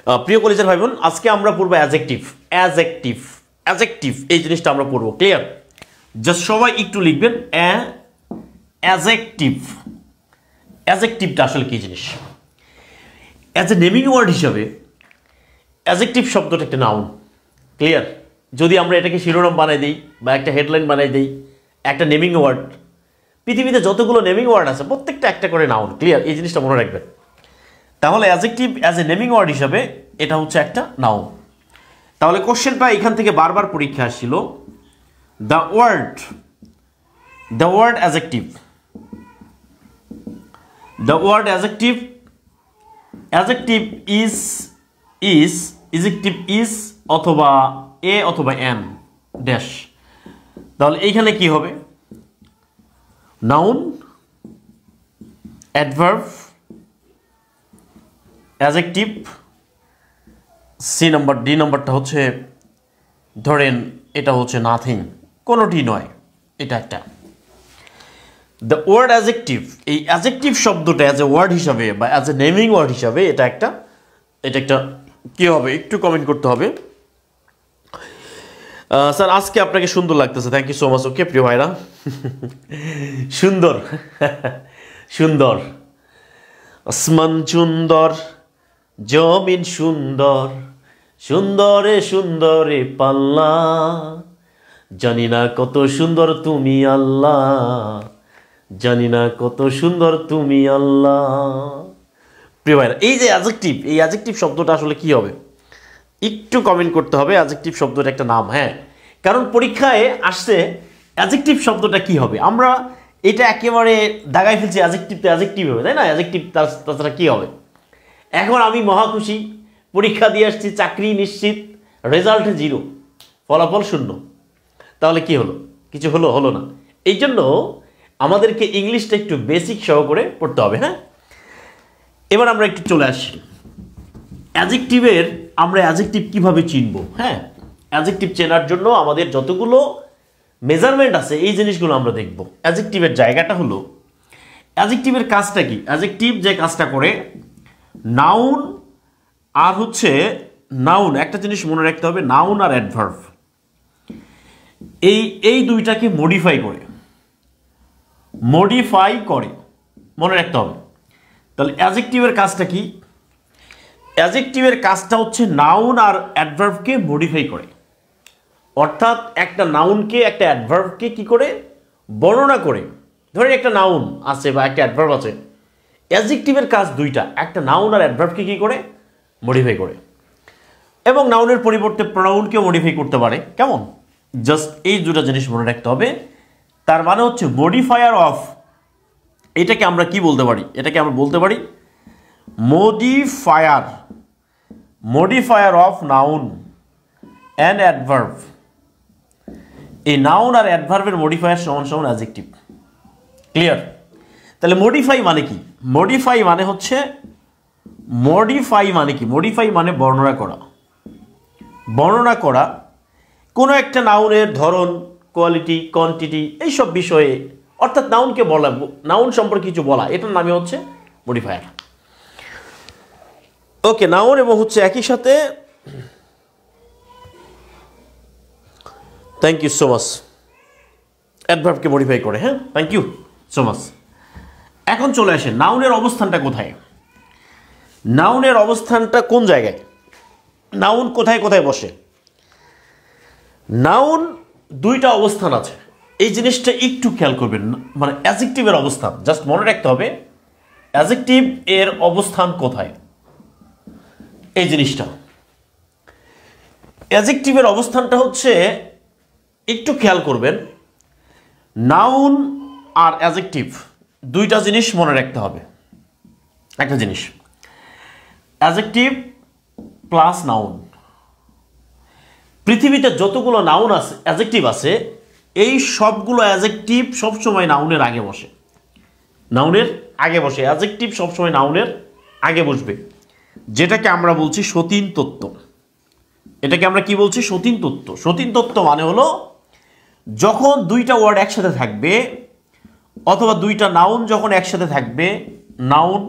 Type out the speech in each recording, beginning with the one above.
প্রিয় কলেজের ভাই বোন, আজকে আমরা পড়বো অ্যাডজেক্টিভ। অ্যাডজেক্টিভ অ্যাডজেক্টিভ এই জিনিসটা আমরা পড়বো। ক্লিয়ার? জাস্ট সবাই একটু লিখবেন অ্যাডজেক্টিভ। অ্যাডজেক্টিভটা আসলে কি জিনিস? অ্যাজ এ নেমিং ওয়ার্ড হিসাবে অ্যাডজেক্টিভ শব্দটা একটা নাউন। ক্লিয়ার? যদি আমরা এটাকে শিরোনাম বানাই দিই বা একটা হেডলাইন বানাই দিই, একটা নেমিং ওয়ার্ড, পৃথিবীতে যতগুলো নেমিং ওয়ার্ড আছে প্রত্যেকটা একটা করে নাউন। ক্লিয়ার? এই জিনিসটা মনে রাখবেন। তাহলে adjective as a naming word হিসাবে এটা হচ্ছে একটা নাউন। তাহলে কোশ্চেনটা এখান থেকে বারবার পরীক্ষা আসছিল, the word adjective, the word adjective, adjective is অথবা এ অথবা এন ড্যাশ। তাহলে এইখানে কি হবে? নাউন, অ্যাডভার্ব, অ্যাডজেক্টিভ, ডি নাম্বারটা হচ্ছে ধরেন এটা হচ্ছে নাথিং, কোনোটি নয়, এটা একটা। দ্য ওয়ার্ড অ্যাডজেক্টিভ, এই অ্যাডজেক্টিভ শব্দটা অ্যাজ এ ওয়ার্ড হিসাবে বা অ্যাজ এ নেমিং ওয়ার্ড হিসাবে এটা একটা কি হবে একটু কমেন্ট করতে হবে। স্যার আজকে আপনাকে সুন্দর লাগতেছে, থ্যাংক ইউ সো মাচ। ওকে প্রিয় ভাইরা, সুন্দর সুন্দর, আসমান সুন্দর, জমিন সুন্দর, সুন্দরে সুন্দরে পাল্লা, জানি না কত সুন্দর তুমি আল্লাহ, জানি না কত সুন্দর তুমি আল্লাহ। প্রিয় ভাইরা, এই যে অ্যাডজেক্টিভ, এই অ্যাডজেক্টিভ শব্দটা আসলে কি হবে একটু কমেন্ট করতে হবে। অ্যাডজেক্টিভ শব্দটা একটা নাম, হ্যাঁ, কারণ পরীক্ষায় আসছে অ্যাডজেক্টিভ শব্দটা কি হবে। আমরা এটা একেবারে দাগাই ফেলছি, অ্যাডজেক্টিভ তো অ্যাডজেক্টিভ হবে, তাই না? অ্যাডজেক্টিভ তাছাড়া কি হবে? এখন আমি মহা খুশি, পরীক্ষা দিয়ে আসছি, চাকরি নিশ্চিত, রেজাল্ট 0, ফলাফল 0। তাহলে কি হলো? কিছু হলো না। এই জন্য আমাদেরকে ইংলিশটা একটু বেসিক সহ করে পড়তে হবে। হ্যাঁ, এবার আমরা একটু চলে আসি অ্যাডজেক্টিভের। আমরা অ্যাডজেক্টিভ কিভাবে চিনব? হ্যাঁ, অ্যাডজেক্টিভ চেনার জন্য আমাদের যতগুলো মেজারমেন্ট আছে এই জিনিসগুলো আমরা দেখব। অ্যাডজেক্টিভের জায়গাটা হলো, অ্যাডজেক্টিভের কাজটা কি? অ্যাডজেক্টিভ যে কাজটা করে, নাউন আর হচ্ছে নাউন, একটা জিনিস মনে রাখতে হবে, নাউন আর অ্যাডভার্ব এই দুইটাকে মডিফাই করে মনে রাখতে হবে। তাহলে অ্যাডজেক্টিভের কাজটা কি? অ্যাডজেক্টিভের কাজটা হচ্ছে নাউন আর অ্যাডভার্বকে মডিফাই করে, অর্থাৎ একটা নাউনকে একটা অ্যাডভার্বকে কি করে বর্ণনা করে। ধরেন একটা নাউন আছে বা একটা অ্যাডভার্ব আছে, অ্যাডজেক্টিভের কাজ দুইটা, একটা নাউন আর অ্যাডভার্বকে কি করে মডিফাই করে, এবং নাউনের পরিবর্তে প্রোনাউনকেও মডিফাই করতে পারে। কেমন? জাস্ট এই দুটো জিনিস মনে রাখতে হবে। তার মানে হচ্ছে মডিফায়ার অফ, এটাকে আমরা কি বলতে পারি? এটাকে আমরা বলতে পারি modifier of noun and adverb. এই নাউন আর অ্যাডভার্বের মডিফায়ার সমান সমান অ্যাডজেক্টিভ। ক্লিয়ার? তাহলে মডিফাই মানে কি? মডিফাই মানে কি? মডিফাই মানে বর্ণনা করা কোনো একটা নাউনের ধরন, কোয়ালিটি, কোয়ান্টিটি, এইসব বিষয়ে, অর্থাৎ নাউনকে বলা, নাউন সম্পর্কে কিছু বলা, এটার নামে হচ্ছে মডিফায়ার। ওকে, নাউন এবং হচ্ছে একই সাথে, থ্যাংক ইউ সো মাচ, অ্যাডভার্বকে মডিফাই করে। হ্যাঁ, থ্যাংক ইউ সো মাচ। এখন চলে আসে নাউনের অবস্থানটা কোথায়? নাউনের অবস্থানটা কোন জায়গায়? নাউন কোথায় কোথায় বসে? নাউন দুইটা অবস্থান আছে, এই জিনিসটা একটু খেয়াল করবেন। মানে অ্যাডজেক্টিভের অবস্থান জাস্ট মনে রাখতে হবে, অ্যাডজেক্টিভ এর অবস্থান কোথায়, এই জিনিসটা। অ্যাডজেক্টিভের অবস্থানটা হচ্ছে, একটু খেয়াল করবেন, নাউন আর অ্যাডজেক্টিভ দুইটা জিনিস মনে রাখতে হবে। একটা জিনিস, অ্যাডজেক্টিভ প্লাস নাউন, পৃথিবীতে যতগুলো নাউন আছে, অ্যাডজেক্টিভ আছে, এই সবগুলো অ্যাডজেক্টিভ সবসময় নাউনের আগে বসে। অ্যাডজেক্টিভ সবসময় নাউনের আগে বসবে, যেটাকে আমরা বলছি সতীন তত্ত্ব। এটাকে আমরা কি বলছি? সতীন তত্ত্ব। সতীন তত্ত্ব মানে হলো, যখন দুইটা ওয়ার্ড একসাথে থাকবে অথবা দুইটা নাউন যখন একসাথে থাকবে, নাউন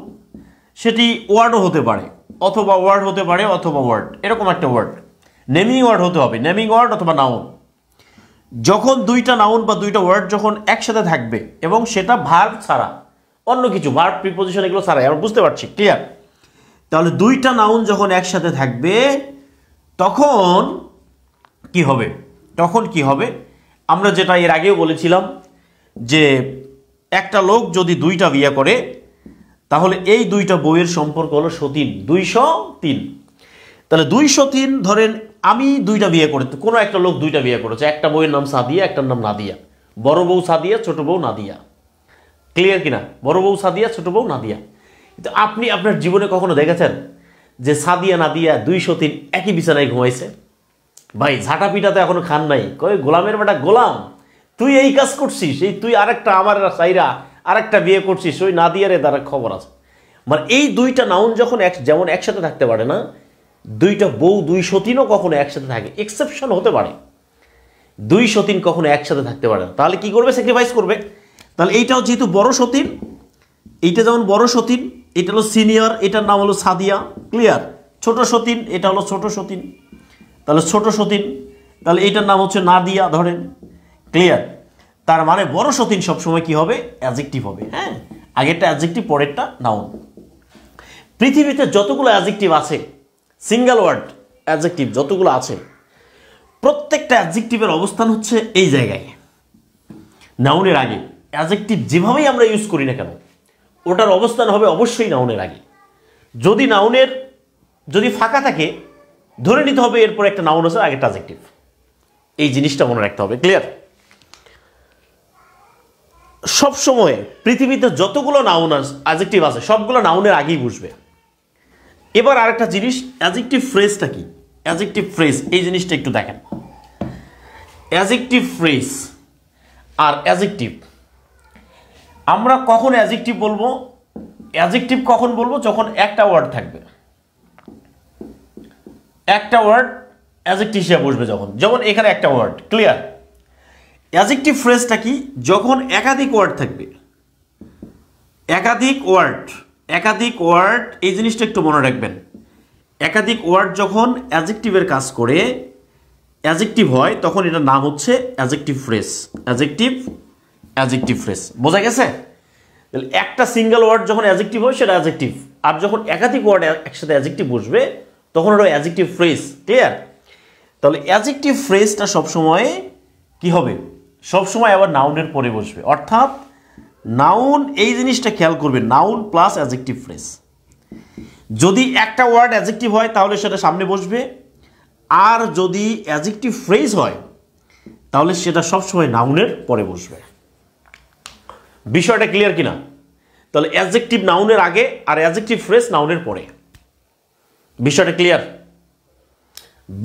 সেটি ওয়ার্ডও হতে পারে অথবা ওয়ার্ড হতে পারে অথবা ওয়ার্ড, এরকম একটা ওয়ার্ড। নেমিং ওয়ার্ড হতে হবে, নেমিং ওয়ার্ড অথবা নাউন। যখন দুইটা নাউন বা দুইটা ওয়ার্ড যখন একসাথে থাকবে এবং সেটা ভার্ব ছাড়া, অন্য কিছু ভার্ব প্রিপোজিশন এগুলো ছাড়াই, আমরা বুঝতে পারছি, ক্লিয়ার? তাহলে দুইটা নাউন যখন একসাথে থাকবে তখন কি হবে? তখন কি হবে? আমরা যেটা এর আগেও বলেছিলাম যে একটা লোক যদি দুইটা বিয়ে করে তাহলে এই দুইটা বইয়ের সম্পর্ক হলো সতীন, 203। তাহলে 203 ধরেন আমি দুইটা বিয়ে করে, কোনো একটা লোক দুইটা বিয়ে করেছে, একটা বইয়ের নাম সাদিয়া, একটার নাম নাদিয়া। বড় বউ সাদিয়া, ছোট বউ নাদিয়া, ক্লিয়ার কিনা? বড় বউ সাদিয়া, ছোট বউ নাদিয়া। কিন্তু আপনি আপনার জীবনে কখনো দেখেছেন যে সাদিয়া নাদিয়া 203 একই বিছানায় ঘুমাইছে? ভাই ঝাঁটা পিটাতে এখনো খান নাই, কই গোলামের বেটা গোলাম, তুই এই কাজ করছিস, এই তুই আরেকটা আমার সাইরা আরেকটা বিয়ে করছিস, ওই নাদিয়ারে তার খবর আছে। মানে এই দুইটা নাউন যখন যেমন একসাথে থাকতে পারে না, দুইটা বউ 203ও কখনো একসাথে থাকে, এক্সেপশন হতে পারে, 203 কখনো একসাথে থাকতে পারে না। তাহলে কি করবে? স্যাক্রিফাইস করবে। তাহলে এইটাও যেহেতু বড় সতীন, এইটা যেমন বড় সতীন, এটা হলো সিনিয়র, এটার নাম হলো সাদিয়া, ক্লিয়ার? ছোট সতীন, এটা হলো ছোট সতীন, তাহলে ছোট সতীন, তাহলে এইটার নাম হচ্ছে নাদিয়া ধরেন, ক্লিয়ার? তার মানে বড় সতীন সবসময় কি হবে? অ্যাডজেক্টিভ হবে। হ্যাঁ, আগেরটা অ্যাডজেক্টিভ, পরেরটা নাউন। পৃথিবীতে যতগুলো অ্যাডজেক্টিভ আছে, সিঙ্গেল ওয়ার্ড অ্যাডজেক্টিভ যতগুলো আছে, প্রত্যেকটা অ্যাডজেক্টিভের অবস্থান হচ্ছে এই জায়গায়, নাউনের আগে। অ্যাডজেক্টিভ যেভাবেই আমরা ইউজ করি না কেন, ওটার অবস্থান হবে অবশ্যই নাউনের আগে। যদি নাউনের যদি ফাঁকা থাকে, ধরে নিতে হবে এরপর একটা নাউন আছে, আগেরটা অ্যাডজেক্টিভ। এই জিনিসটা মনে রাখতে হবে, ক্লিয়ার? সবসময় পৃথিবীতে যতগুলো নাউন অ্যাডজেক্টিভ আছে সবগুলো নাউনের আগেই বসবে। এবার আরেকটা জিনিস, অ্যাডজেক্টিভ ফ্রেজটা কি? অ্যাডজেক্টিভ ফ্রেজ এই জিনিসটা একটু দেখেন। অ্যাডজেক্টিভ ফ্রেজ আর অ্যাডজেক্টিভ, আমরা কখন অ্যাডজেক্টিভ বলবো? অ্যাডজেক্টিভ কখন বলবো? যখন একটা ওয়ার্ড থাকবে, একটা ওয়ার্ড অ্যাডজেক্টিভ হিসেবে বসবে যখন, যেমন এখানে একটা ওয়ার্ড, ক্লিয়ার? অ্যাডজেক্টিভ ফ্রেজটা কি? যখন একাধিক ওয়ার্ড থাকবে, একাধিক ওয়ার্ড, একাধিক ওয়ার্ড, এই জিনিসটা একটু মনে রাখবেন। একাধিক ওয়ার্ড যখন অ্যাডজেক্টিভের কাজ করে, অ্যাডজেক্টিভ হয়, তখন এটার নাম হচ্ছে অ্যাডজেক্টিভ ফ্রেজ। অ্যাডজেক্টিভ ফ্রেজ বোঝা গেছে? তাহলে একটা সিঙ্গেল ওয়ার্ড যখন অ্যাডজেক্টিভ হয় সেটা অ্যাডজেক্টিভ, আর যখন একাধিক ওয়ার্ড একসাথে অ্যাডজেক্টিভ বসবে তখন ওটা অ্যাডজেক্টিভ ফ্রেজ, ক্লিয়ার? তাহলে অ্যাডজেক্টিভ ফ্রেজটা সবসময় কি হবে? সবসময় আবার নাউনের পরে বসবে, অর্থাৎ নাউন, এই জিনিসটা খেয়াল করবে, নাউন প্লাস অ্যাডজেক্টিভ ফ্রেজ। যদি একটা ওয়ার্ড অ্যাডজেক্টিভ হয় তাহলে সেটা সামনে বসবে, আর যদি অ্যাডজেক্টিভ ফ্রেজ হয় তাহলে সেটা সবসময় নাউনের পরে বসবে। বিষয়টা ক্লিয়ার কিনা? তাহলে অ্যাডজেক্টিভ নাউনের আগে আর অ্যাডজেক্টিভ ফ্রেজ নাউনের পরে। বিষয়টা ক্লিয়ার?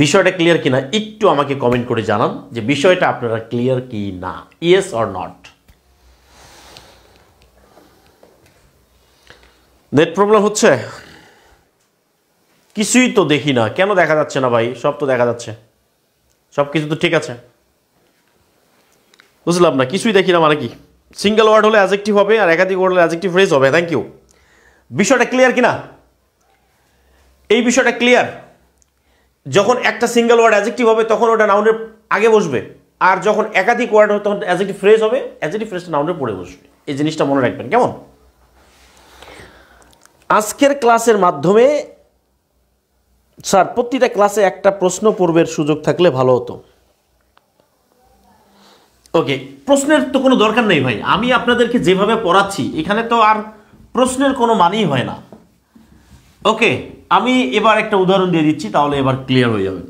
বিষয়টা ক্লিয়ার কিনা একটু আমাকে কমেন্ট করে জানান যে বিষয়টা আপনারা ক্লিয়ার কি না, yes or not. Net problem হচ্ছে? কিছুই তো দেখি না, কেন দেখা যাচ্ছে না ভাই? সব তো দেখা যাচ্ছে, সব কিছু তো ঠিক আছে, বুঝলাম না, কিছুই দেখি না মানে কি? সিঙ্গেল ওয়ার্ড হলে অ্যাডজেক্টিভ হবে আর একাধিক ওয়ার্ড হলে অ্যাডজেক্টিভ ফ্রেজ হবে। Thank you. বিষয়টা ক্লিয়ার কিনা? এই বিষয়টা ক্লিয়ার? যখন একটা সিঙ্গেল ওয়ার্ড অ্যাডজেক্টিভ হবে তখন ওটা নাউনের আগে বসবে, আর যখন একাধিক ওয়ার্ড হবে তখন অ্যাডজেক্টিভ ফ্রেজ হবে, অ্যাডজেক্টিভ ফ্রেজটা নাউনের পরে বসবে। এই জিনিসটা মনে রাখবেন, কেমন? আজকের ক্লাসের মাধ্যমে স্যার প্রতিটা ক্লাসে একটা প্রশ্ন পড়বের সুযোগ থাকলে ভালো হতো। ওকে, প্রশ্নের তো কোনো দরকার নেই ভাই, আমি আপনাদেরকে যেভাবে পড়াচ্ছি এখানে তো আর প্রশ্নের কোনো মানেই হয় না। ওকে, আমি এবার একটা উদাহরণ দিয়ে দিচ্ছি, তাহলে এবার ক্লিয়ার হয়ে যাবে।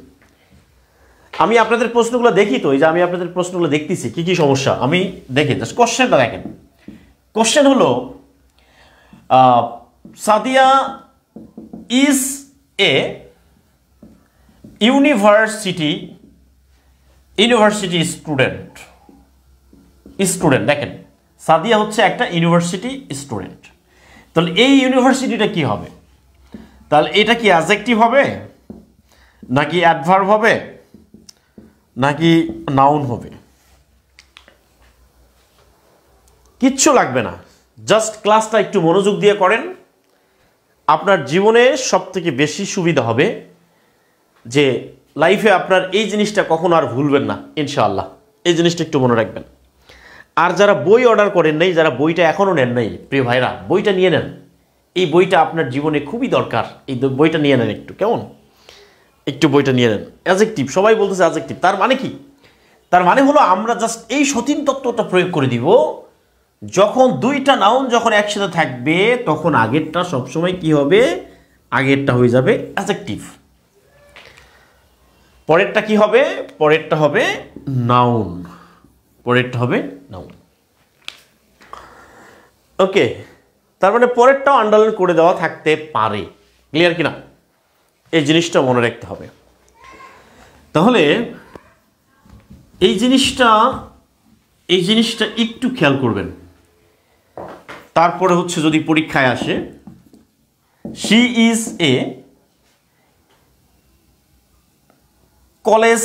আমি আপনাদের প্রশ্নগুলো দেখি তো, এই যে আমি আপনাদের প্রশ্নগুলো দেখতেছি কি কি সমস্যা আমি দেখি, জাস্ট কোশ্চেনটা দেখেন। কোশ্চেন হলো Sadia is a university student. দেখেন, সাদিয়া হচ্ছে একটা ইউনিভার্সিটি স্টুডেন্ট। তাহলে এই ইউনিভার্সিটিটা কি হবে? তাহলে এটা কি অ্যাডজেক্টিভ হবে, নাকি অ্যাডভার্ব হবে, নাকি নাউন হবে? কিচ্ছু লাগবে না, জাস্ট ক্লাসটা একটু মনোযোগ দিয়ে করেন, আপনার জীবনে সবথেকে বেশি সুবিধা হবে যে লাইফে আপনার এই জিনিসটা কখনো আর ভুলবেন না ইনশাআল্লাহ। এই জিনিসটা একটু মনে রাখবেন। আর যারা বই অর্ডার করেন নাই, যারা বইটা এখনও নেন নাই, প্রিয় ভাইরা বইটা নিয়ে নেন। এই বইটা আপনার জীবনে খুবই দরকার। এই বইটা নিয়ে নেন একটু, কেমন? একটু বইটা নিয়ে নেন। অ্যাডজেক্টিভ, সবাই বলতেছে অ্যাডজেক্টিভ, তার মানে কি? তার মানে হলো আমরা জাস্ট এই সতীন তত্ত্বটা প্রয়োগ করে দিব, যখন দুইটা নাউন যখন একসাথে থাকবে তখন আগেরটা সবসময় কি হবে? আগেরটা হয়ে যাবে অ্যাডজেক্টিভ, পরেরটা কি হবে? পরেরটা হবে নাউন, পরেরটা হবে নাউন। ওকে, তার মানে পরেরটাও আন্ডারলাইন করে দেওয়া থাকতে পারে। ক্লিয়ার কিনা? এই জিনিসটা মনে রাখতে হবে। তাহলে এই জিনিসটা একটু খেয়াল করবেন। তারপরে হচ্ছে যদি পরীক্ষায় আসে, she is a college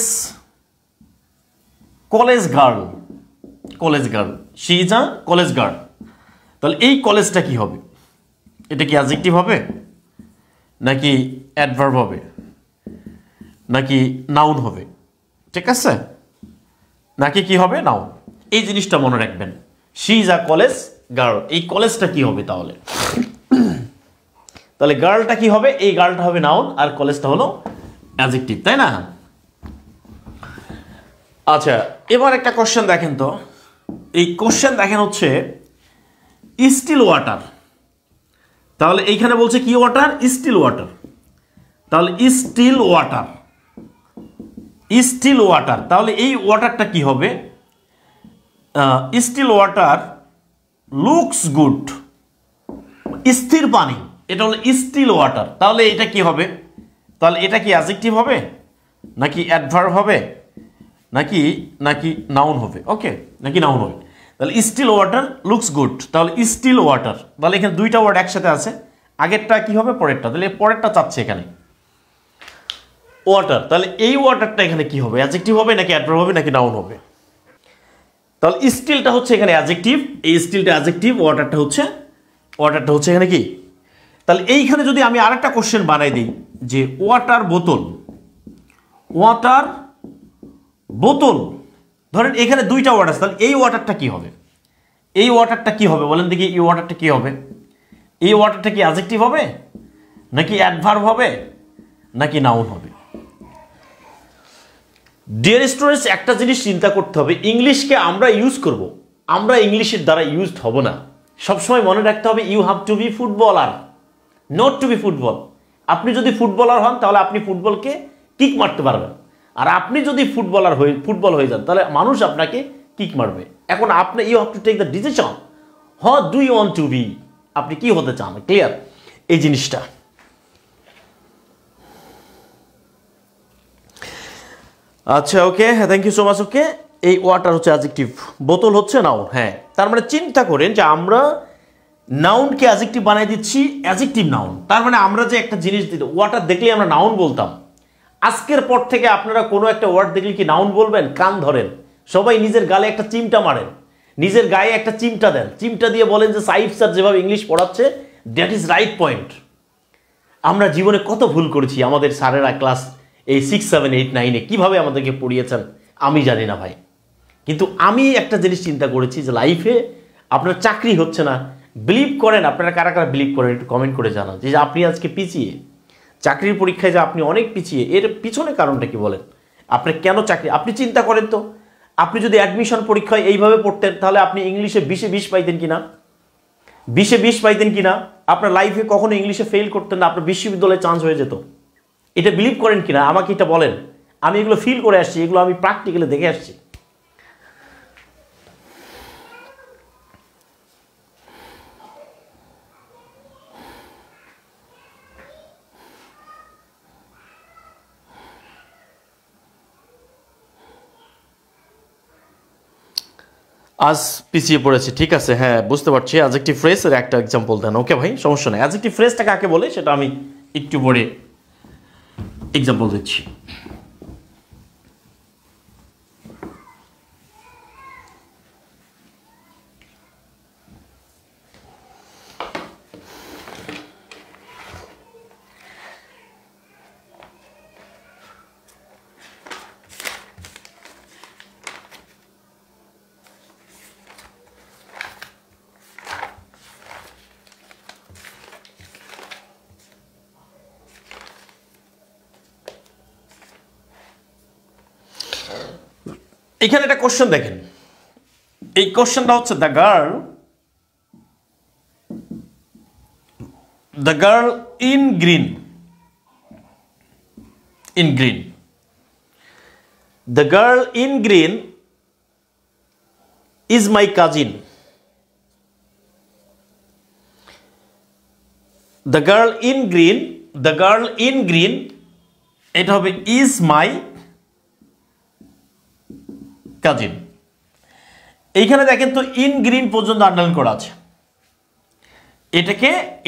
girl, she is a college girl. তাহলে এই কলেজটা কি হবে? এটা কি অ্যাডজেক্টিভ হবে, নাকি অ্যাডভার্ব হবে, নাকি নাউন হবে? ঠিক আছে, নাকি কি হবে? নাউন। এই জিনিসটা মনে রাখবেন। She is a college girl, এই কলেজটা কি হবে তাহলে? তাহলে গার্লটা কি হবে? এই গার্লটা হবে নাউন আর কলেজটা হলো অ্যাডজেক্টিভ, তাই না? আচ্ছা, এবার একটা কোশ্চেন দেখেন তো। এই কোশ্চেন দেখেন হচ্ছে স্টিল ওয়াটার। তাহলে এইখানে বলছে কি ওয়াটার? Still water. তাহলে স্টিল ওয়াটার, তাহলে এই ওয়াটারটা কি হবে? স্টিল ওয়াটার লুকস গুড, স্থির পানি, এটা হলো স্টিল ওয়াটার। তাহলে এটা কি হবে? তাহলে এটা কি অ্যাডজেক্টিভ হবে, নাকি অ্যাডভার্ব হবে, নাকি নাউন হবে? ওকে, নাকি নাউন হবে। তাহলে স্টিল ওয়াটার লুকস গুড, তাহলে স্টিল ওয়াটার। তাহলে এখানে দুইটা ওয়ার্ড একসাথে আছে, আগেরটা কি হবে? পরেরটা। তাহলে পরেরটা চাচ্ছে এখানে ওয়াটার। তাহলে এই ওয়াটারটা এখানে কি হবে? অ্যাডজেক্টিভ হবে, নাকি অ্যাডভার্ব হবে, নাকি নাউন হবে? তাহলে স্টিলটা হচ্ছে এখানে অ্যাডজেক্টিভ, এই স্টিলটা অ্যাডজেক্টিভ, ওয়াটারটা হচ্ছে এখানে কি? তাহলে এইখানে যদি আমি আরেকটা কোশ্চেন বানাই দিই যে ওয়াটার বোতল, ধরেন এখানে দুইটা ওয়ার্ড আছে, তাহলে এই ওয়াটারটা কি হবে? এই ওয়াটারটা কি হবে বলেন দেখি? এই ওয়াটারটা কি হবে? এই ওয়াটারটা কি অ্যাডজেক্টিভ হবে, নাকি অ্যাডভার্ব হবে, নাকি নাউন হবে? ডিয়ার স্টুডেন্টস, একটা জিনিস চিন্তা করতে হবে, ইংলিশকে আমরা ইউজ করব, আমরা ইংলিশের দ্বারা ইউজড হব না। সবসময় মনে রাখতে হবে you have to be footballer, not to be football. আপনি যদি ফুটবলার হন তাহলে আপনি ফুটবলকে কিক মারতে পারবেন, আর আপনি যদি ফুটবল হয়ে যান তাহলে মানুষ আপনাকে কিক মারবে। এখন আপনি you have to take the decision, what do you want to be, আপনি কি হতে চান। ক্লিয়ার এই জিনিসটা? আচ্ছা, okay, thank you so much. Okay, এই ওয়াটার হচ্ছে অ্যাডজেক্টিভ, বোতল হচ্ছে নাউন। হ্যাঁ, তার মানে চিন্তা করেন যে আমরা নাউনকে অ্যাডজেক্টিভ বানিয়ে দিচ্ছি, অ্যাডজেক্টিভ নাউন। তার মানে আমরা যে একটা জিনিস দিতে ওয়াটার দেখলেই আমরা নাউন বলতাম, আজকের পর থেকে আপনারা কোনো একটা ওয়ার্ড দেখলে কি নাউন বলবেন? কান ধরেন, সবাই নিজের গালে একটা চিমটা মারেন, নিজের গায়ে একটা চিমটা দেন, চিমটা দিয়ে বলেন যে সাইফ স্যার যেভাবে ইংলিশ পড়াচ্ছে দ্যাট ইজ রাইট পয়েন্ট। আমরা জীবনে কত ভুল করেছি, আমাদের স্যারেরা ক্লাস এই 6, 7, 8, 9-এ কীভাবে আমাদেরকে পড়িয়েছেন আমি জানি না ভাই। কিন্তু আমি একটা জিনিস চিন্তা করেছি যে লাইফে আপনার চাকরি হচ্ছে না, বিলিভ করেন, আপনারা কারা কারা বিলিভ করেন একটু কমেন্ট করে জানান যে আপনি আজকে পিছিয়ে, চাকরির পরীক্ষায় যে আপনি অনেক পিছিয়ে, এর পিছনে কারণটা কি বলেন? আপনি কেন চাকরি, আপনি চিন্তা করেন তো, আপনি যদি অ্যাডমিশন পরীক্ষায় এইভাবে পড়তেন তাহলে আপনি ইংলিশে 20-এ 20 পাইতেন কিনা? 20-এ 20 পাইতেন কিনা? আপনার লাইফে কখনো ইংলিশে ফেল করতেন না, আপনার বিশ্ববিদ্যালয়ে চান্স হয়ে যেত। এটা বিলিভ করেন কিনা আমাকে এটা বলেন। আমি এগুলো ফিল করে আসছি, এগুলো আমি প্র্যাকটিক্যালি দেখে আসছি। আজ পিছিয়ে পড়েছে, ঠিক আছে, হ্যাঁ বুঝতে পারছি। অ্যাডজেক্টিভ ফ্রেজের একটা এক্সাম্পল দেন। ওকে ভাই, সমস্যা নেই। অ্যাডজেক্টিভ ফ্রেজটা কাকে বলে সেটা আমি একটু পরে এক্সাম্পল দিচ্ছি। এখানে একটা কোশ্চেন দেখেন, এই কোশ্চেনটা হচ্ছে the girl in green, the girl in green is my cousin. The girl in green এটা হবে is my cousin. এইখানে দেখেন তো ইন গ্রিন পর্যন্ত আন্ডারলাইন করা আছে,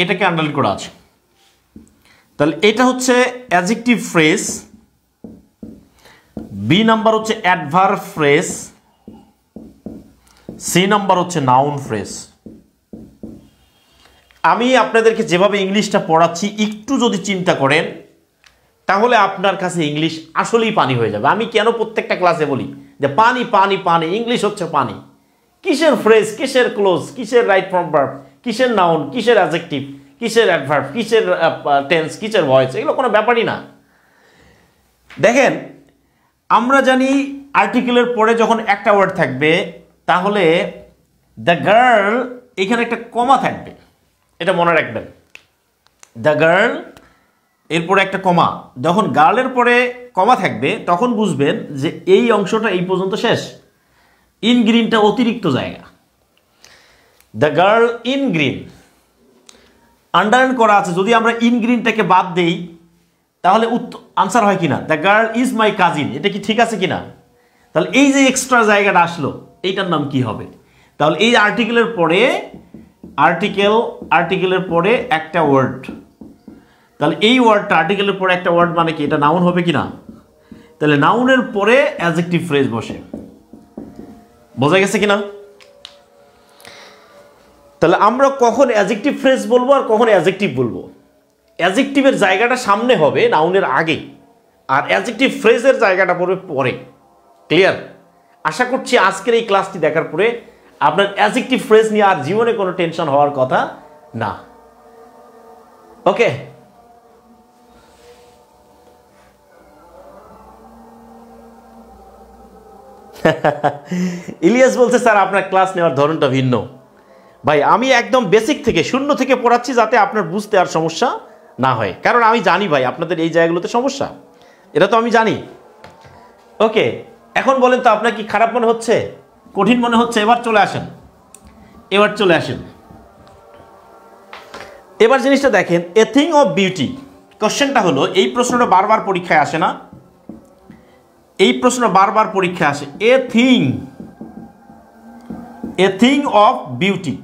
এটাকে আন্ডারলাইন করা আছে। তাহলে এটা হচ্ছে অ্যাডজেক্টিভ ফ্রেজ, বি নাম্বার হচ্ছে অ্যাডভার্ব ফ্রেজ, সি নাম্বার হচ্ছে নাউন ফ্রেজ। আমি আপনাদেরকে যেভাবে ইংলিশটা পড়াচ্ছি একটু যদি চিন্তা করেন তাহলে আপনার কাছে ইংলিশ আসলেই পানি হয়ে যাবে। আমি কেন প্রত্যেকটা ক্লাসে বলি যে পানি পানি পানি, ইংলিশ হচ্ছে পানি। কিসের ফ্রেজ, কিসের ক্লোজ, কিসের রাইট ফর্ম ভার্ব, কিসের নাউন, কিসের অ্যাডজেক্টিভ, কিসের অ্যাডভার্ব, কিসের টেন্স, কিসের ভয়েস, এগুলো কোনো ব্যাপারই না। দেখেন আমরা জানি আর্টিকেলের পরে যখন একটা ওয়ার্ড থাকবে তাহলে দ্য গার্ল এখানে একটা কমা থাকবে, এটা মনে রাখবেন। দ্য গার্ল এরপরে একটা কমা, যখন গার্লের পরে কমা থাকবে তখন বুঝবেন যে এই অংশটা এই পর্যন্ত শেষ, ইন গ্রিনটা অতিরিক্ত জায়গা। The girl in green underline করা আছে, যদি আমরা ইন গ্রিনটাকে বাদ দেই তাহলে আনসার হয় কিনা the girl is my cousin, এটা কি ঠিক আছে কিনা? তাহলে এই যে এক্সট্রা জায়গাটা আসলো এইটার নাম কি হবে? তাহলে এই আর্টিকেলের পরে একটা ওয়ার্ড, তাহলে এই ওয়ার্ডটা আর্টিকেলের পরে একটা ওয়ার্ড মানে কি, এটা নাউন হবে কিনা? তাহলে নাউনের পরে অ্যাডজেক্টিভ ফ্রেজ বসে, বোঝা গেছে কিনা? তাহলে আমরা কখন অ্যাডজেক্টিভ ফ্রেজ বলবো আর কখন অ্যাডজেক্টিভ বলবো? অ্যাডজেক্টিভের জায়গাটা সামনে হবে নাউনের আগে, আর অ্যাডজেক্টিভ ফ্রেজের জায়গাটা পড়বে পরে। ক্লিয়ার? আশা করছি আজকের এই ক্লাসটি দেখার পরে আপনার অ্যাডজেক্টিভ ফ্রেজ নিয়ে আর জীবনে কোনো টেনশন হওয়ার কথা না। ওকে, ইলিয়াস বলছে স্যার আপনার ক্লাস নেওয়ার ধরনটা ভিন্ন। ভাই আমি একদম বেসিক থেকে শূন্য থেকে পড়াচ্ছি যাতে আপনার বুঝতে আর সমস্যা না হয়, কারণ আমি জানি ভাই আপনাদের এই জায়গাগুলোতে সমস্যা, এটা তো আমি জানি। ওকে, এখন বলেন তো আপনার কি খারাপ মনে হচ্ছে, কঠিন মনে হচ্ছে? এবার চলে আসেন, এবার জিনিসটা দেখেন, এ থিং অফ বিউটি। কোশ্চেনটা হলো, এই প্রশ্নটা বারবার পরীক্ষায় আসে না, এই প্রশ্ন বারবার পরীক্ষায় আসে। A thing of beauty,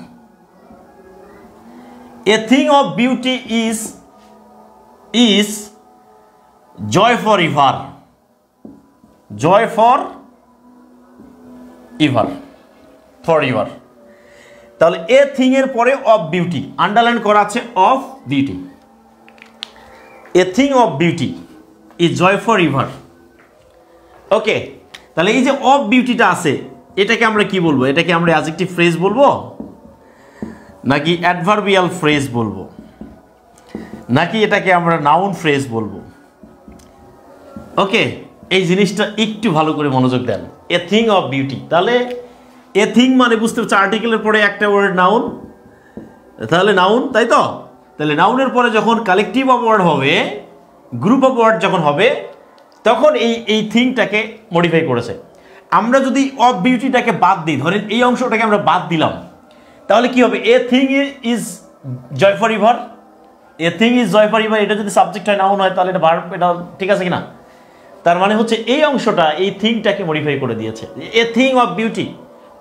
a thing of beauty is joy forever, joy forever, তাহলে এ থিং এর পরে অফ বিউটি আন্ডারলাইন করা আছে, of beauty. A thing of beauty is joy forever. Okay, তাহলে এই যে of বিউটিটা আছে এটাকে আমরা কি বলবো? এটাকে আমরা অ্যাডজেক্টিভ ফ্রেজ বলবো নাকি অ্যাডভার্বিয়াল ফ্রেজ বলবো, নাকি এটাকে আমরা নাউন ফ্রেজ বলবো? ওকে, এই জিনিসটা একটু ভালো করে মনোযোগ দেন। এ থিং অফ বিউটি, তাহলে এ থিং মানে বুঝতে পারছি আর্টিকেলের পরে একটা ওয়ার্ড নাউন, তাহলে নাউন, তাই তো? তাহলে নাউনের পরে যখন কালেকটিভ অফ ওয়ার্ড হবে, গ্রুপ অফ ওয়ার্ড যখন হবে, তখন এই থিংটাকে মডিফাই করেছে। আমরা যদি অফ বিউটিটাকে বাদ দিই, ধরেন এই অংশটাকে আমরা বাদ দিলাম, তাহলে কি হবে? A thing is joy forever, a thing is joy forever, এটা যদি সাবজেক্ট হয় নাউন হয় তাহলে এটা ভার্ব, এটা ঠিক আছে কিনা? তার মানে হচ্ছে এই অংশটা এই থিংটাকে মডিফাই করে দিয়েছে। এ থিং অফ বিউটি,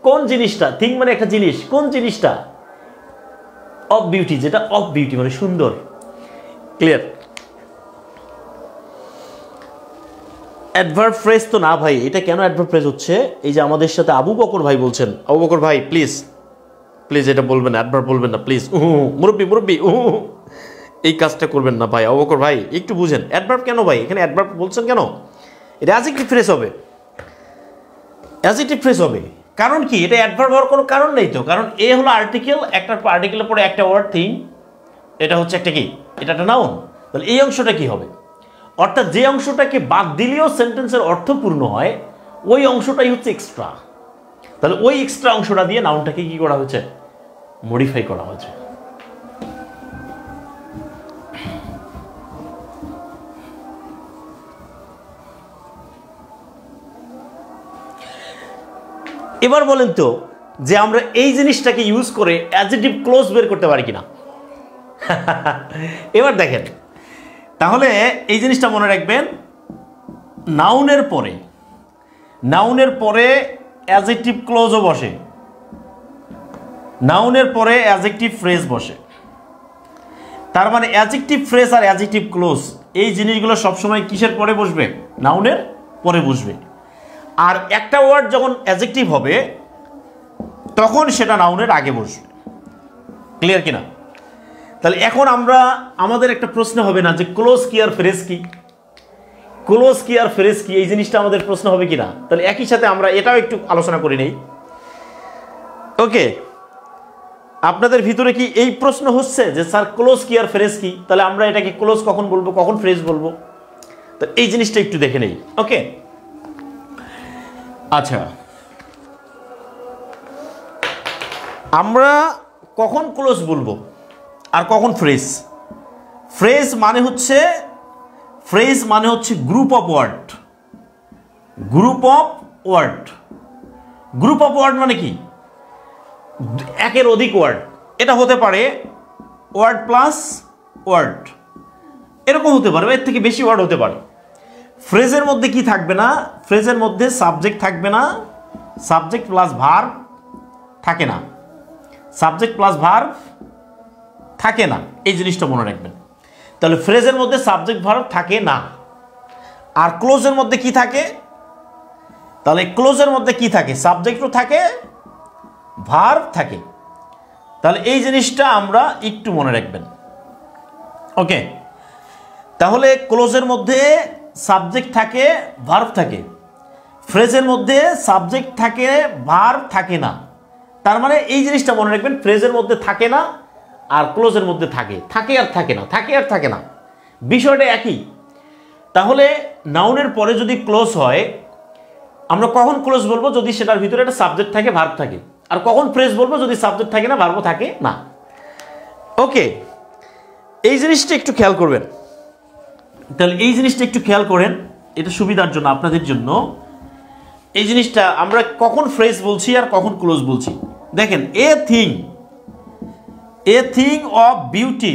কোন জিনিসটা? থিং মানে একটা জিনিস, কোন জিনিসটা? অফ বিউটি, যেটা অফ বিউটি মানে সুন্দর। ক্লিয়ার? অ্যাডভার্ব ফ্রেজ তো না ভাই, এটা কেন অ্যাডভার্ব ফ্রেজ হচ্ছে? এই যে আমাদের সাথে আবু বকর ভাই বলছেন, আবু বকর ভাই প্লিজ এটা বলবেন, অ্যাডভার্ব বলবেন না প্লিজ। মুরব্বি এই কাজটা করবেন না ভাই। আবু বকর ভাই একটু বুঝেন, অ্যাডভার্ব কেন ভাই এখানে অ্যাডভার্ব বলছেন কেন? এটা অ্যাডজেক্টিভ ফ্রেজ হবে, অ্যাডজেক্টিভ ফ্রেজ হবে। কারণ কি? এটা অ্যাডভার্ব হওয়ার কোনো কারণ নেই তো, কারণ এ হলো আর্টিকেল, একটা আর্টিকেলের পরে একটা ওয়ার্ড থিং, এটা হচ্ছে একটা কি, এটা একটা নাউন। তাহলে এই অংশটা কি হবে? অর্থাৎ যে অংশটাকে বাদ দিলেও সেন্টেন্সের অর্থ পূর্ণ হয়, ওই অংশটাই হচ্ছে এক্সট্রা। তাহলে ওই এক্সট্রা অংশটা দিয়ে নাউনটাকে কি করা হয়েছে, মডিফাই করা হয়েছে। এবার বলেন তো যে আমরা এই জিনিসটাকে ইউজ করে অ্যাডজেক্টিভ ক্লোজ বের করতে পারি কিনা। এবার দেখেন, তাহলে এই জিনিসটা মনে রাখবেন, নাউনের পরে অ্যাডজেক্টিভ ক্লোজও বসে, নাউনের পরে অ্যাডজেক্টিভ ফ্রেজ বসে। তার মানে অ্যাডজেক্টিভ ফ্রেজ আর অ্যাডজেক্টিভ ক্লোজ এই জিনিসগুলো সবসময় কিসের পরে বসবে, নাউনের পরে বসবে। আর একটা ওয়ার্ড যখন অ্যাডজেক্টিভ হবে তখন সেটা নাউনের আগে বসবে। ক্লিয়ার কিনা? তাহলে এখন আমাদের একটা প্রশ্ন হবে না যে ক্লোজ কি আর ফ্রেজ কি, ক্লোজ কি আর ফ্রেজ কি, এই জিনিসটা আমাদের প্রশ্ন হবে কিনা। তাহলে একই সাথে আমরা এটাও একটু আলোচনা করে নেই। ওকে, আপনাদের ভিতরে কি এই প্রশ্ন হচ্ছে যে স্যার ক্লোজ কি আর ফ্রেজ কি, তাহলে আমরা এটাকে ক্লোজ কখন বলবো, কখন ফ্রেজ বলবো? তো এই জিনিসটা একটু দেখে নেই। ওকে, আচ্ছা, আমরা কখন ক্লোজ বলবো আর কখন ফ্রেজ? ফ্রেজ মানে হচ্ছে group of word. Group of word মানে কি, একের অধিক ওয়ার্ড। এটা হতে পারে ওয়ার্ড প্লাস ওয়ার্ড, এরকম হতে পারে, এর থেকে বেশি ওয়ার্ড হতে পারে। ফ্রেজের মধ্যে কি থাকবে না, ফ্রেজের মধ্যে সাবজেক্ট থাকবে না, সাবজেক্ট প্লাস ভার্ব থাকে না, সাবজেক্ট প্লাস ভার্ব থাকে না, এই জিনিসটা মনে রাখবেন। তাহলে ফ্রেজের মধ্যে সাবজেক্ট ভার্ব থাকে না। আর ক্লোজের মধ্যে কি থাকে, তাহলে ক্লোজের মধ্যে কি থাকে, সাবজেক্টও থাকে, ভার্ব থাকে। তাহলে এই জিনিসটা আমরা একটু মনে রাখবেন। ওকে, তাহলে ক্লোজের মধ্যে সাবজেক্ট থাকে, ভার্ব থাকে, ফ্রেজের মধ্যে সাবজেক্ট থাকে, ভার্ব থাকে না। তার মানে এই জিনিসটা মনে রাখবেন, ফ্রেজের মধ্যে থাকে না আর ক্লোজের মধ্যে থাকে, থাকে আর থাকে না, থাকে আর থাকে না, বিষয়টা একই। তাহলে নাউনের পরে যদি ক্লোজ হয়, আমরা কখন ক্লোজ বলবো, যদি সেটার ভিতরে একটা সাবজেক্ট থাকে, ভার্ব থাকে। আর কখন ফ্রেজ বলবো, যদি সাবজেক্ট থাকে না, ভার্বও থাকে না। ওকে, এই জিনিসটা একটু খেয়াল করবেন। তাহলে এই জিনিসটা একটু খেয়াল করেন, এটা সুবিধার জন্য, আপনাদের জন্য। এই জিনিসটা আমরা কখন ফ্রেজ বলছি আর কখন ক্লোজ বলছি। দেখেন, এ thing of beauty,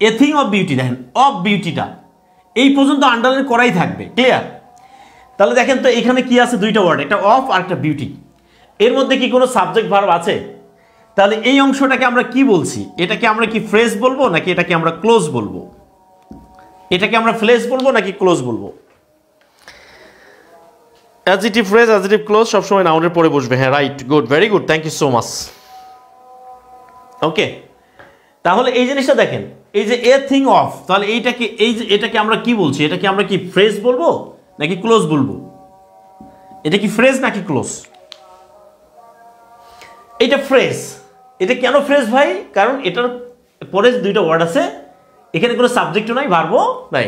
a thing of beauty, দেখেন অফ বিউটিটা এই পর্যন্ত আন্ডারলাইন করাই থাকবে। ক্লিয়ার? তাহলে দেখেন তো এখানে কি আছে, দুইটা ওয়ার্ড, একটা অফ আর একটা বিউটি। এর মধ্যে কি কোনো সাবজেক্ট ভার্ব আছে? তাহলে এই অংশটাকে আমরা কি বলছি, এটাকে আমরা কি ফ্রেজ বলবো নাকি এটাকে আমরা ক্লোজ বলবো? এটাকে আমরা ফ্রেজ বলবো নাকি ক্লোজ বলবো? অ্যাডজেক্টিভ ফ্রেজ, অ্যাডজেক্টিভ ক্লোজ সবসময় নাউনের পরে বসবে। হ্যাঁ, right, good, very good, thank you so much. Okay, তাহলে এই জিনিসটা দেখেন, এই যে এ থিং অফ, তাহলে এটাকে আমরা কি বলছি, এটাকে আমরা কি ফ্রেজ বলবো নাকি ক্লোজ বলবো? এটা কি ফ্রেজ নাকি ক্লোজ? এটা ফ্রেজ। এটা কেন ফ্রেজ ভাই? কারণ এটার পরে দুইটা ওয়ার্ড আছে, এখানে কোনো সাবজেক্টও নাই, ভার্বও নাই।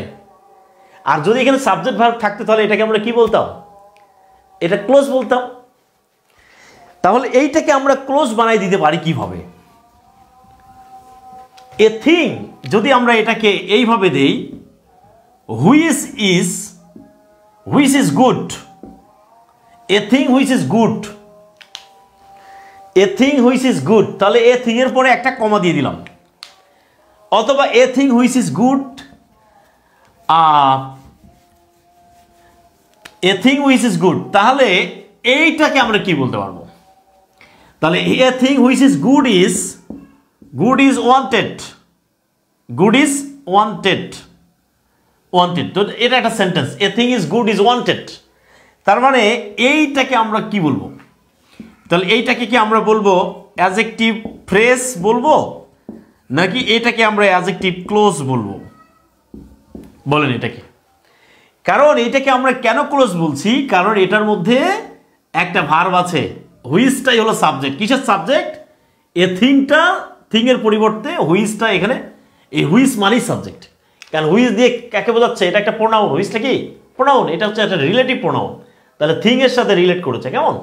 আর যদি এখানে সাবজেক্ট ভার্ব থাকতো তাহলে এটাকে আমরা কি বলতাম, এটা ক্লোজ বলতাম। তাহলে এইটাকে আমরা ক্লোজ বানাই দিতে পারি কিভাবে? এ থিং যদি আমরা এটাকে এইভাবে দেই, which is good, a thing which is good, a thing which is good, তাহলে এ থিং এর পরে একটা কমা দিয়ে দিলাম। অথবা a thing which is good, a thing which is good, তাহলে এইটাকে আমরা কি বলতে পারবো? তাহলে a thing which is good is wanted, good is wanted, তো এটা একটা sentence, A thing is good is wanted. তার মানে এইটাকে আমরা কি বলবো? তাহলে এইটাকে কি আমরা বলবো অ্যাডজেক্টিভ ফ্রেজ বলবো নাকি এটাকে আমরা অ্যাডজেক্টিভ ক্লোজ বলবো? বলেন এটাকে। কারণ এটাকে আমরা কেন ক্লোজ বলছি, কারণ এটার মধ্যে একটা ভার্ব আছে, হুইচটাই হলো সাবজেক্ট। কিসের সাবজেক্ট? এ থিংটা, থিং এর পরিবর্তে হুইচটা, এখানে এই হুইচ মানেই সাবজেক্ট। কারণ হুইচ দিয়ে কাকে বোঝাচ্ছে, এটা একটা প্রোনাউন, হুইচটা কি প্রোনাউন, এটা হচ্ছে একটা রিলেটিভ প্রোনাউন, তাহলে থিং এর সাথে রিলেট করেছে। কেমন?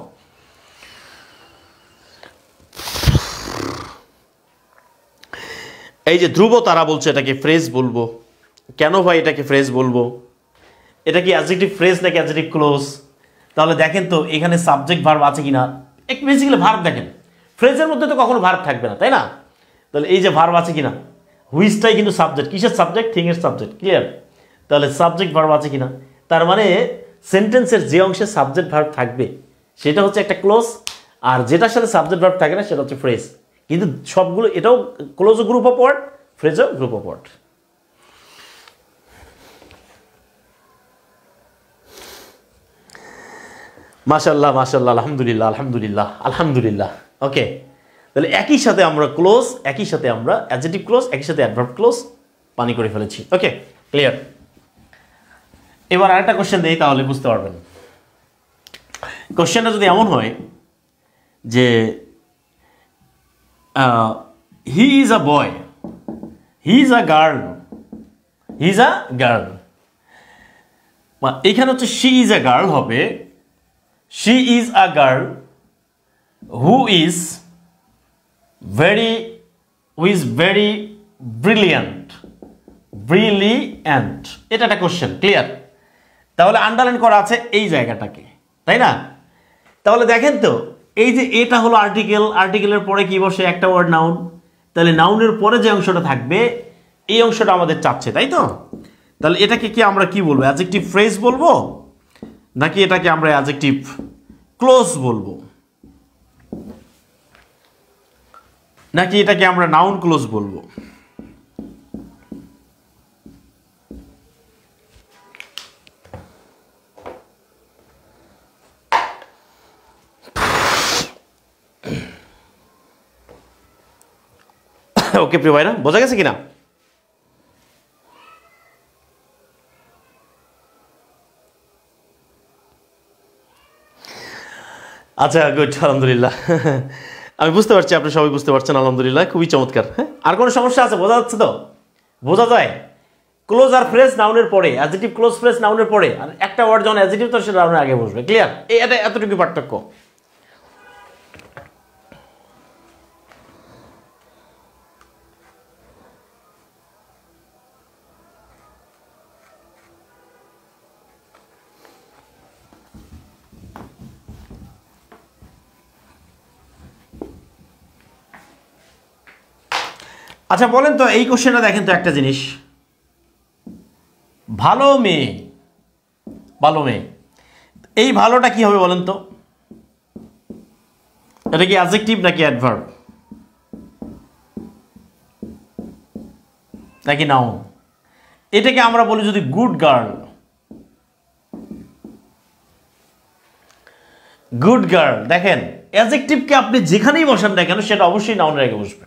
এই যে ধ্রুব তারা বলছে এটাকে ফ্রেজ বলবো। কেন ভাই এটাকে ফ্রেজ বলবো? এটা কি অ্যাডজেক্টিভ ফ্রেজ নাকি অ্যাডজেক্টিভ ক্লোজ? তাহলে দেখেন তো এখানে সাবজেক্ট ভার্ব আছে কিনা। একটু বেসিক্যালি ভার্ব দেখেন, ফ্রেজের মধ্যে তো কখনো ভার্ব থাকবে না, তাই না? তাহলে এই যে ভার্ব আছে কিনা, হুইচটাই কিন্তু সাবজেক্ট। কিসের সাবজেক্ট? থিং এর সাবজেক্ট। ক্লিয়ার? তাহলে সাবজেক্ট ভার্ব আছে কিনা, তার মানে সেন্টেন্সের যে অংশে সাবজেক্ট ভার্ব থাকবে সেটা হচ্ছে একটা ক্লোজ, আর যেটার সাথে সাবজেক্ট ভার্ব থাকে না সেটা হচ্ছে ফ্রেজ। কিন্তু সবগুলো, এটাও ক্লোজ গ্রুপ অফ ওয়ার্ড, ফ্রেজও গ্রুপ অফ ওয়ার্ড। মাশাআল্লাহ মাশাআল্লাহ, আলহামদুলিল্লাহ আলহামদুলিল্লাহ আলহামদুলিল্লাহ। ওকে, তাহলে একই সাথে আমরা ক্লোজ, একই সাথে আমরা অ্যাডজেক্টিভ ক্লোজ, একই সাথে অ্যাডভার্ব ক্লোজ পানি করে ফেলেছি। ওকে, ক্লিয়ার? এবার আরেকটা কোশ্চেন দেই, তাহলে বুঝতে পারবেন। কোশ্চেনটা যদি এমন হয় যে he is a boy, he is a girl, he is a girl, এখানে হচ্ছে শি ইজ আ গার্ল হবে, she is a girl who is very brilliant, brilliant, এটা একটা কোশ্চেন। ক্লিয়ার? তাহলে আন্ডারলাইন করা আছে এই জায়গাটাকে, তাই না? তাহলে দেখেন তো, এই যে এটা হলো আর্টিকেল, আর্টিকেলের পরে কি বসে? একটা ওয়ার্ড নাউন। তাহলে নাউনের পরে যে অংশটা থাকবে এই অংশটা আমাদের চাচ্ছে, তাই তো? তাহলে এটাকে কি আমরা কি বলবো? অ্যাডজেক্টিভ ফ্রেজ বলবো নাকি এটাকে আমরা অ্যাডজেক্টিভ ক্লোজ বলবো, নাকি এটাকে আমরা নাউন ক্লোজ বলবো? ওকে প্রিয় ভাইরা, বোঝা গেছে কিনা? আচ্ছা, গুড, আলহামদুলিল্লাহ। আমি বুঝতে পারছি, আপনি সবাই বুঝতে পারছেন, আলহামদুলিল্লাহ, খুবই চমৎকার। হ্যাঁ, আর কোনো সমস্যা আছে? বোঝা যাচ্ছে তো? বোঝা যায়? ক্লোজ আর ফ্রেজ নাউনের পরে, অ্যাডজেক্টিভ ক্লোজ ফ্রেজ নাউনের পরে, আর একটা ওয়ার্ড যখন অ্যাডজেক্টিভ তো সেটা নাউনের আগে বসবে। ক্লিয়ার? এটা এতটুকু পার্থক্য। আচ্ছা বলেন তো, এই কোশ্চেনটা দেখেন তো একটা জিনিস, ভালো মেয়ে, ভালো মেয়ে, এই ভালোটা কি হবে বলেন তো? এটা কি অ্যাডজেক্টিভ নাকি অ্যাডভার্ব নাকি নাউন? এটাকে আমরা বলি যদি গুড গার্ল, গুড গার্ল। দেখেন অ্যাডজেক্টিভকে আপনি যেখানেই বসান না কেন সেটা অবশ্যই নাউনের আগে বসবে।